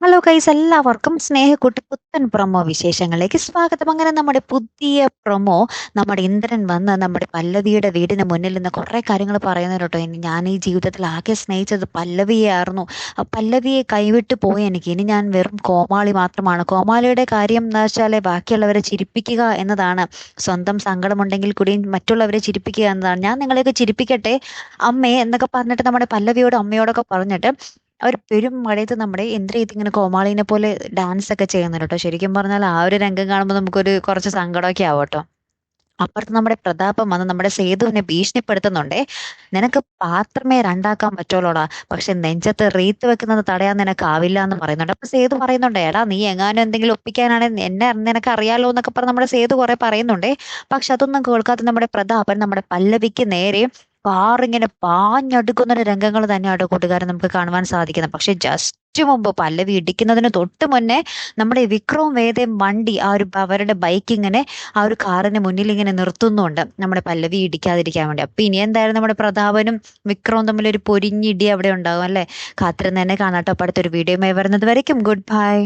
Hello guys, എല്ലാവർക്കും സ്നേഹക്കൂട്ട് പുത്തൻ promo വിശേഷങ്ങളിലേക്ക് സ്വാഗതം. അങ്ങനെ നമ്മുടെ പുതിയ പ്രൊമോ, നമ്മുടെ ഇന്ദ്രൻ വന്ന് നമ്മുടെ പല്ലവിയുടെ വീടിന് മുന്നിൽ നിന്ന് കുറേ കാര്യങ്ങൾ പറയുന്നത് കേട്ടോ. ഞാൻ ഈ ജീവിതത്തിൽ ആകെ സ്നേഹിച്ചത് പല്ലവിയെ ആയിരുന്നു. പല്ലവിയെ കൈവിട്ട് പോയി എനിക്ക്. ഇനി ഞാൻ വെറും കോമാളി മാത്രമാണ്. കോമാളിയുടെ കാര്യം എന്ന് വെച്ചാൽ ബാക്കിയുള്ളവരെ ചിരിപ്പിക്കുക എന്നതാണ്. സ്വന്തം സങ്കടമുണ്ടെങ്കിൽ കൂടിയും മറ്റുള്ളവരെ ചിരിപ്പിക്കുക എന്നതാണ്. ഞാൻ നിങ്ങളെയൊക്കെ ചിരിപ്പിക്കട്ടെ അമ്മേ എന്നൊക്കെ പറഞ്ഞിട്ട് നമ്മുടെ പല്ലവിയോടും അമ്മയോടൊക്കെ പറഞ്ഞിട്ട് ഒരു പെരും മഴയത്ത് നമ്മുടെ ഇന്ദ്രിയത്ത് ഇങ്ങനെ കോമാളിനെ പോലെ ഡാൻസ് ഒക്കെ ചെയ്യുന്നുണ്ട് കേട്ടോ. ശരിക്കും പറഞ്ഞാൽ ആ ഒരു രംഗം കാണുമ്പോൾ നമുക്കൊരു കുറച്ച് സങ്കടമൊക്കെ ആവും കേട്ടോ. അപ്പുറത്ത് നമ്മുടെ പ്രതാപം വന്ന് നമ്മുടെ സേതുവിനെ ഭീഷണിപ്പെടുത്തുന്നുണ്ടേ. നിനക്ക് പാത്രമേ രണ്ടാക്കാൻ പറ്റുള്ളൂടാ, പക്ഷെ നെഞ്ചത്ത് റീത്ത് വെക്കുന്നത് തടയാൻ നിനക്കാവില്ല എന്ന് പറയുന്നുണ്ട്. അപ്പൊ സേതു പറയുന്നുണ്ട്, എടാ നീ എങ്ങാനും എന്തെങ്കിലും ഒപ്പിക്കാനാണെങ്കിൽ എന്നെ നിനക്ക് അറിയാലോ എന്നൊക്കെ പറഞ്ഞ് നമ്മുടെ സേതു കുറെ പറയുന്നുണ്ടേ. പക്ഷെ അതൊന്നും കേൾക്കാതെ നമ്മുടെ പ്രതാപൻ നമ്മുടെ പല്ലവിക്ക് നേരെ കാറിങ്ങനെ പാഞ്ഞടുക്കുന്ന ഒരു രംഗങ്ങൾ തന്നെയാണ് കൂട്ടുകാരൻ നമുക്ക് കാണുവാൻ സാധിക്കുന്നത്. പക്ഷെ ജസ്റ്റ് മുമ്പ് പല്ലവി ഇടിക്കുന്നതിന് തൊട്ട് മുന്നേ നമ്മുടെ വിക്രവും വേദയും വണ്ടി അവരുടെ ബൈക്ക് ഇങ്ങനെ ആ ഒരു കാറിന് മുന്നിൽ ഇങ്ങനെ നിർത്തുന്നുണ്ട്, നമ്മുടെ പല്ലവി ഇടിക്കാതിരിക്കാൻ വേണ്ടി. അപ്പൊ ഇനി എന്തായാലും നമ്മുടെ പ്രതാപനും വിക്രവും തമ്മിൽ ഒരു പൊരിഞ്ഞിടി അവിടെ ഉണ്ടാകും അല്ലെ. കാത്തിരുന്ന് തന്നെ കാണാട്ടോ. അപ്പൊ അടുത്തൊരു വീഡിയോയുമായി വരുന്നത് വരയ്ക്കും ഗുഡ് ബൈ.